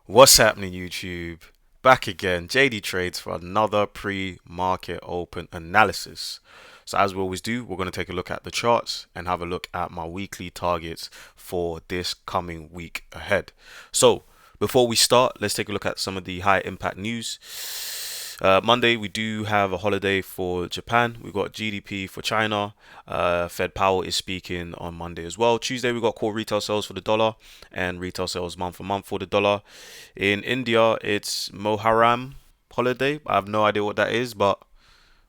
What's happening, YouTube? Back again, JD Trades for another pre-market open analysis. So as we always do, we're going to take a look at the charts and have a look at my weekly targets for this coming week ahead. So before we start, let's take a look at some of the high impact news. Monday, we do have a holiday for Japan. We've got GDP for China. Fed Powell is speaking on Monday as well. Tuesday, we got core retail sales for the dollar and retail sales month for month for the dollar. In India, it's Moharram holiday. I have no idea what that is, but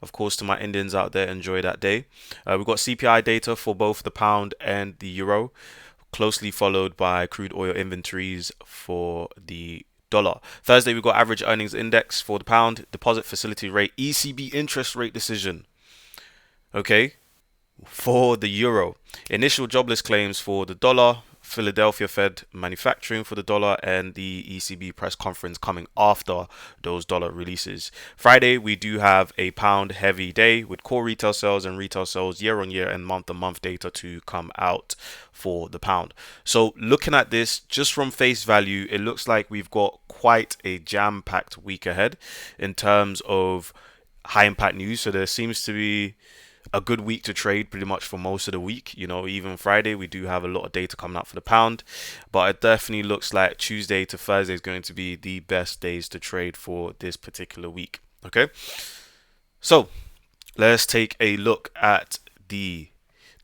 of course, to my Indians out there, enjoy that day. We've got CPI data for both the pound and the euro, closely followed by crude oil inventories for the dollar. Thursday, we got average earnings index for the pound, deposit facility rate, ECB interest rate decision. Okay, for the euro, initial jobless claims for the dollar, Philadelphia Fed manufacturing for the dollar, and the ECB press conference coming after those dollar releases. Friday, we do have a pound heavy day with core retail sales and retail sales year on year and month on month data to come out for the pound. So looking at this just from face value, it looks like we've got quite a jam-packed week ahead in terms of high impact news. So there seems to be a good week to trade pretty much for most of the week. Even Friday, we do have a lot of data coming out for the pound, but it definitely looks like Tuesday to Thursday is going to be the best days to trade for this particular week. Okay, so let's take a look at the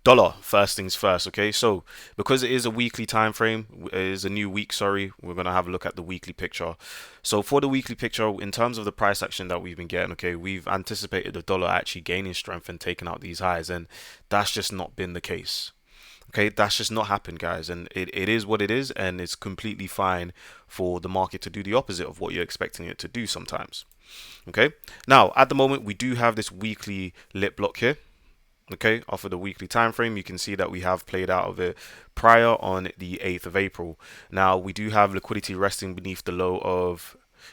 dollar first things first. Okay, so because it is a weekly time frame, it is a new week, sorry, we're going to have a look at the weekly picture. So for the weekly picture, in terms of the price action that we've been getting, okay, we've anticipated the dollar actually gaining strength and taking out these highs, and that's just not been the case. Okay, that's just not happened, guys, and it is what it is, and it's completely fine for the market to do the opposite of what you're expecting it to do sometimes. Okay, now at the moment we do have this weekly lit block here. Okay, off of the weekly time frame, you can see that we have played out of it prior on the 8th of April. Now we do have liquidity resting beneath the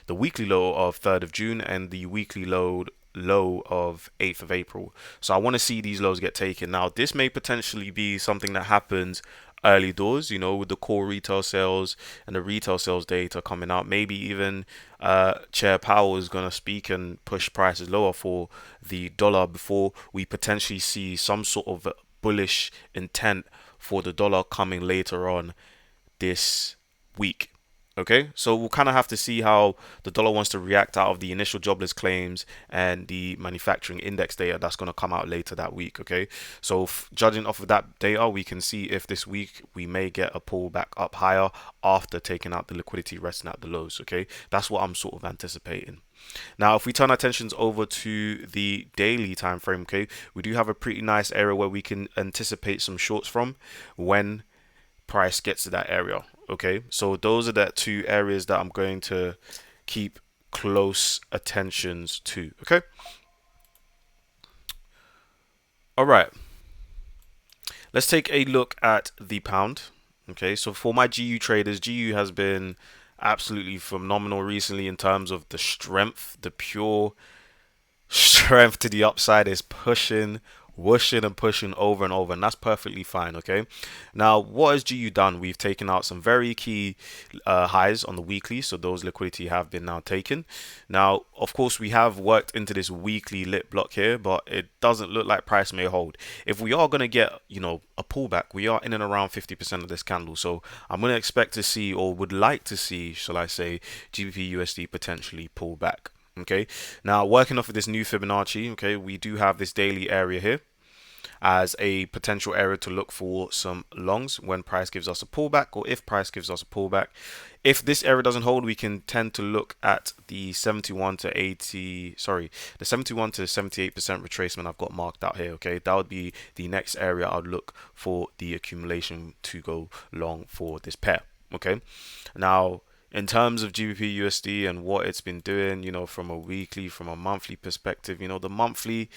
weekly low of 3rd of June and the weekly low of 8th of April. So I want to see these lows get taken. Now this may potentially be something that happens early doors, with the core retail sales and the retail sales data coming out. Maybe even Chair Powell is going to speak and push prices lower for the dollar before we potentially see some sort of bullish intent for the dollar coming later on this week. Okay, so we'll kind of have to see how the dollar wants to react out of the initial jobless claims and the manufacturing index data that's going to come out later that week. Okay, so judging off of that data, we can see if this week we may get a pullback up higher after taking out the liquidity resting at the lows. Okay, that's what I'm sort of anticipating. Now, if we turn our attentions over to the daily time frame, okay, we do have a pretty nice area where we can anticipate some shorts from when price gets to that area. Okay, so those are the two areas that I'm going to keep close attentions to. Okay, all right, let's take a look at the pound. Okay, so for my GU traders, GU has been absolutely phenomenal recently in terms of the strength, the pure strength to the upside is pushing, whooshing and pushing over and over, and that's perfectly fine. Okay, now what has GU done? We've taken out some very key highs on the weekly, so those liquidity have been now taken. Now of course we have worked into this weekly lit block here, but it doesn't look like price may hold. If we are going to get a pullback, we are in and around 50% of this candle, so I'm going to expect to see, or would like to see, shall I say, GBP USD potentially pull back. Okay, now working off of this new Fibonacci, okay, we do have this daily area here as a potential area to look for some longs when price gives us a pullback, or if price gives us a pullback. If this area doesn't hold, we can tend to look at the 71 to 80, sorry, the 71 to 78% retracement I've got marked out here. Okay, that would be the next area I'd look for the accumulation to go long for this pair. Okay, now in terms of GBP USD and what it's been doing, from a weekly, from a monthly perspective, the monthly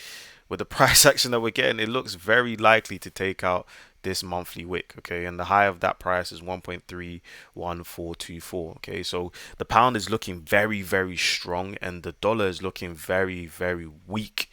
with the price action that we're getting, it looks very likely to take out this monthly wick. Okay, and the high of that price is 1.31424. Okay, so the pound is looking very, very strong and the dollar is looking very, very weak.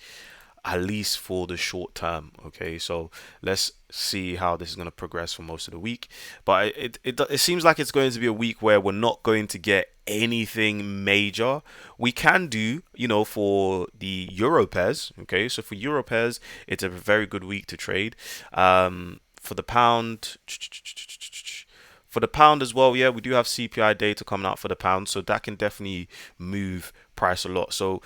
at least for the short term. Okay, so let's see how this is going to progress for most of the week. But it seems like it's going to be a week where we're not going to get anything major. We can do, for the euro pairs. Okay, so for euro pairs, it's a very good week to trade. For the pound. For the pound as well, yeah, we do have CPI data coming out for the pound, so that can definitely move price a lot. So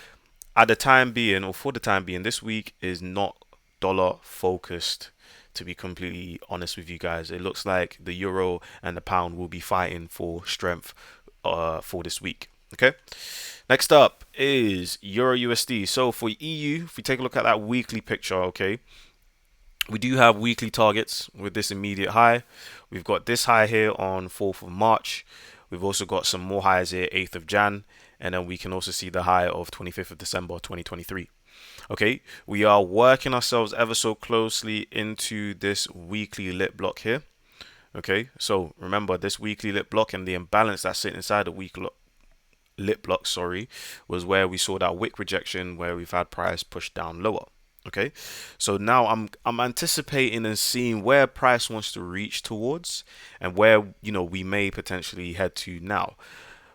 at the time being, or for the time being, this week is not dollar focused. To be completely honest with you guys, it looks like the euro and the pound will be fighting for strength for this week. Okay. Next up is Euro USD. So for EU, if we take a look at that weekly picture, okay, we do have weekly targets with this immediate high. We've got this high here on 4th of March. We've also got some more highs here, 8th of Jan. And then we can also see the high of 25th of December 2023. Okay, we are working ourselves ever so closely into this weekly lit block here. Okay, so remember this weekly lit block and the imbalance that's sitting inside the weekly lit block, was where we saw that wick rejection where we've had price pushed down lower. Okay, so now I'm anticipating and seeing where price wants to reach towards and where we may potentially head to now.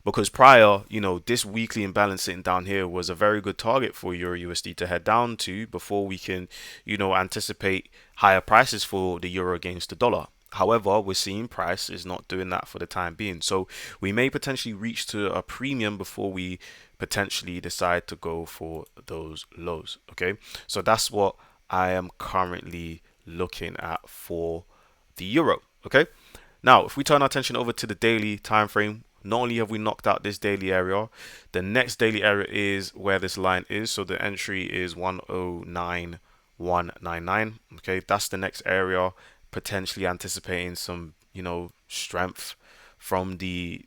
Because prior, this weekly imbalance sitting down here was a very good target for Euro USD to head down to before we can, anticipate higher prices for the euro against the dollar. However, we're seeing price is not doing that for the time being. So we may potentially reach to a premium before we potentially decide to go for those lows. Okay, so that's what I am currently looking at for the euro. Okay, now if we turn our attention over to the daily time frame, not only have we knocked out this daily area, the next daily area is where this line is. So the entry is 109,199. Okay, that's the next area, potentially anticipating some, strength from the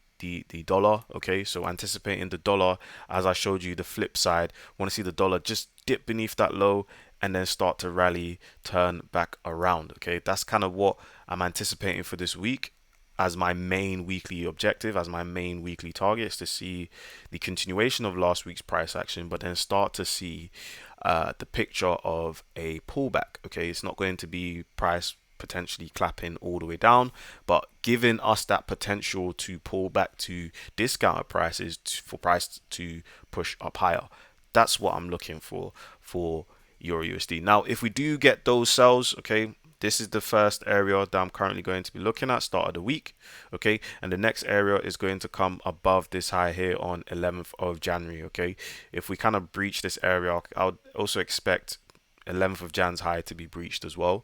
dollar. Okay, so anticipating the dollar, as I showed you the flip side, want to see the dollar just dip beneath that low and then start to rally, turn back around. Okay, that's kind of what I'm anticipating for this week as my main weekly objective, as my main weekly target, is to see the continuation of last week's price action, but then start to see the picture of a pullback. Okay, it's not going to be price potentially clapping all the way down, but giving us that potential to pull back to discounted prices for price to push up higher. That's what I'm looking for Euro USD. Now, if we do get those sells, okay, this is the first area that I'm currently going to be looking at, start of the week. Okay, and the next area is going to come above this high here on 11th of January. Okay, if we kind of breach this area, I would also expect 11th of Jan's high to be breached as well.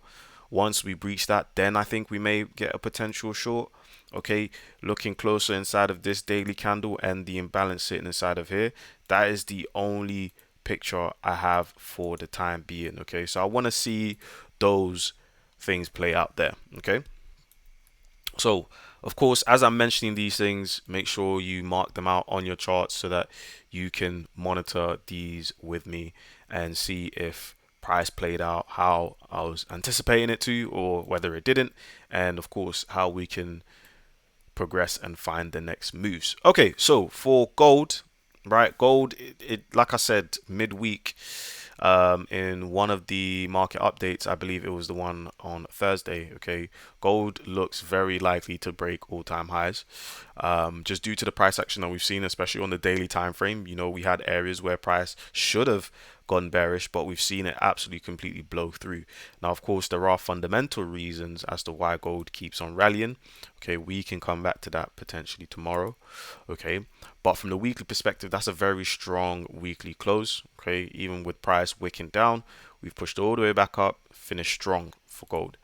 Once we breach that, then I think we may get a potential short. Okay, looking closer inside of this daily candle and the imbalance sitting inside of here, that is the only picture I have for the time being. Okay, so I want to see those things play out there. Okay, so of course, as I'm mentioning these things, make sure you mark them out on your charts so that you can monitor these with me and see if price played out how I was anticipating it to, or whether it didn't, and of course how we can progress and find the next moves. Okay, so for gold, right, gold, it like I said, midweek, in one of the market updates, I believe it was the one on Thursday. Okay, gold looks very likely to break all-time highs, just due to the price action that we've seen, especially on the daily time frame. We had areas where price should have gone bearish, but we've seen it absolutely completely blow through. Now, of course, there are fundamental reasons as to why gold keeps on rallying. Okay, we can come back to that potentially tomorrow. Okay, but from the weekly perspective, that's a very strong weekly close. Okay, even with price wicking down, we've pushed all the way back up, finished strong for gold.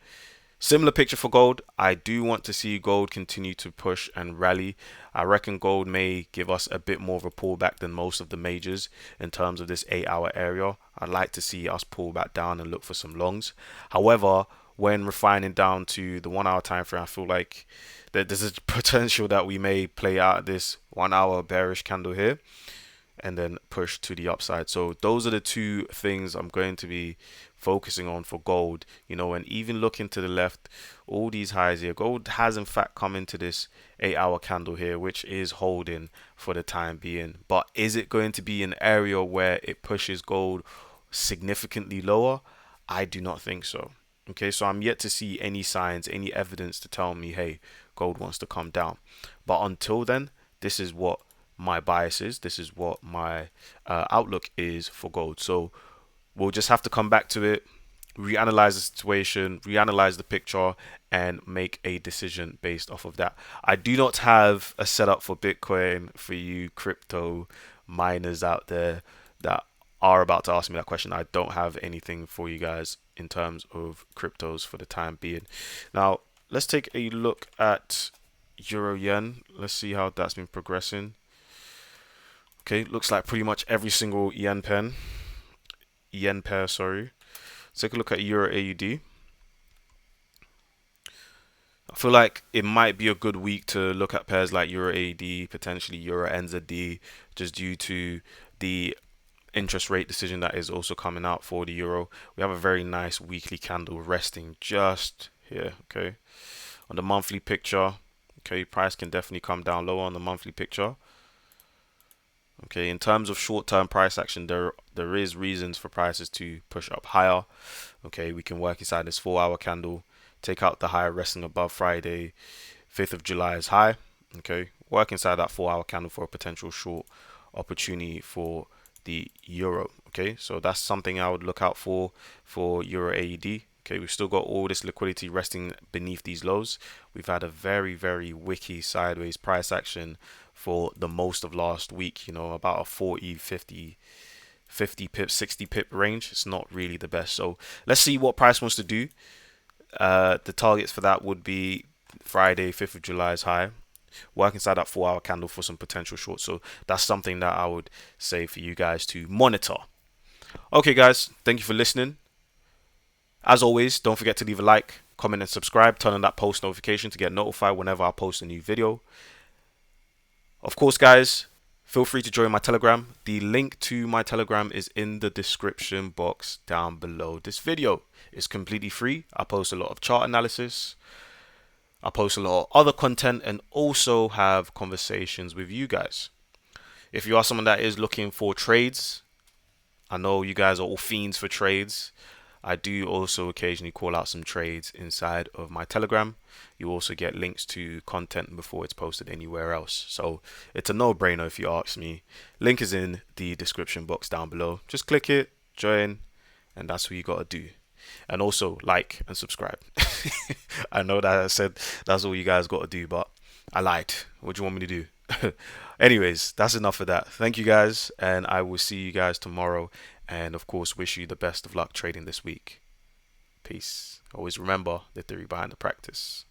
Similar picture for gold. I do want to see gold continue to push and rally. I reckon gold may give us a bit more of a pullback than most of the majors in terms of this 8-hour area. I'd like to see us pull back down and look for some longs. However, when refining down to the 1 hour time frame, I feel like there's a potential that we may play out this 1 hour bearish candle here and then push to the upside. So those are the two things I'm going to be focusing on for gold, and even looking to the left, all these highs here, gold has in fact come into this 8-hour candle here, which is holding for the time being. But is it going to be an area where it pushes gold significantly lower? I do not think so. Okay, so I'm yet to see any signs, any evidence to tell me, hey, gold wants to come down. But until then, this is what my bias is. This is what my outlook is for gold. So we'll just have to come back to it, reanalyze the situation, reanalyze the picture, and make a decision based off of that. I do not have a setup for Bitcoin for you crypto miners out there that are about to ask me that question. I don't have anything for you guys in terms of cryptos for the time being. Now, let's take a look at Euro Yen. Let's see how that's been progressing. Okay, looks like pretty much every single yen pair, sorry. Let's take a look at Euro AUD. I feel like it might be a good week to look at pairs like Euro AUD, potentially Euro NZD, just due to the interest rate decision that is also coming out for the euro. We have a very nice weekly candle resting just here, okay? On the monthly picture, okay, price can definitely come down lower on the monthly picture. Okay, in terms of short-term price action, there is reasons for prices to push up higher. Okay, we can work inside this 4-hour candle, take out the high resting above Friday, 5th of July's high. Okay, work inside that 4-hour candle for a potential short opportunity for the euro. Okay, so that's something I would look out for Euro AUD. Okay, we've still got all this liquidity resting beneath these lows. We've had a very, very wicky sideways price action for the most of last week, you know, about a 40, 50 pip, 60 pip range. It's not really the best. So let's see what price wants to do. The targets for that would be Friday, 5th of July's high. Work inside that 4-hour candle for some potential shorts. So that's something that I would say for you guys to monitor. Okay, guys, thank you for listening. As always, don't forget to leave a like, comment, and subscribe. Turn on that post notification to get notified whenever I post a new video. Of course, guys, feel free to join my Telegram. The link to my Telegram is in the description box down below this video. It's completely free. I post a lot of chart analysis. I post a lot of other content and also have conversations with you guys. If you are someone that is looking for trades, I know you guys are all fiends for trades. I do also occasionally call out some trades inside of my Telegram. You also get links to content before it's posted anywhere else. So it's a no-brainer if you ask me. Link is in the description box down below. Just click it, join, and that's what you got to do. And also like and subscribe. I know that I said that's all you guys got to do, but I lied. What do you want me to do? Anyways, that's enough of that. Thank you guys, and I will see you guys tomorrow. And of course, wish you the best of luck trading this week. Peace. Always remember the theory behind the practice.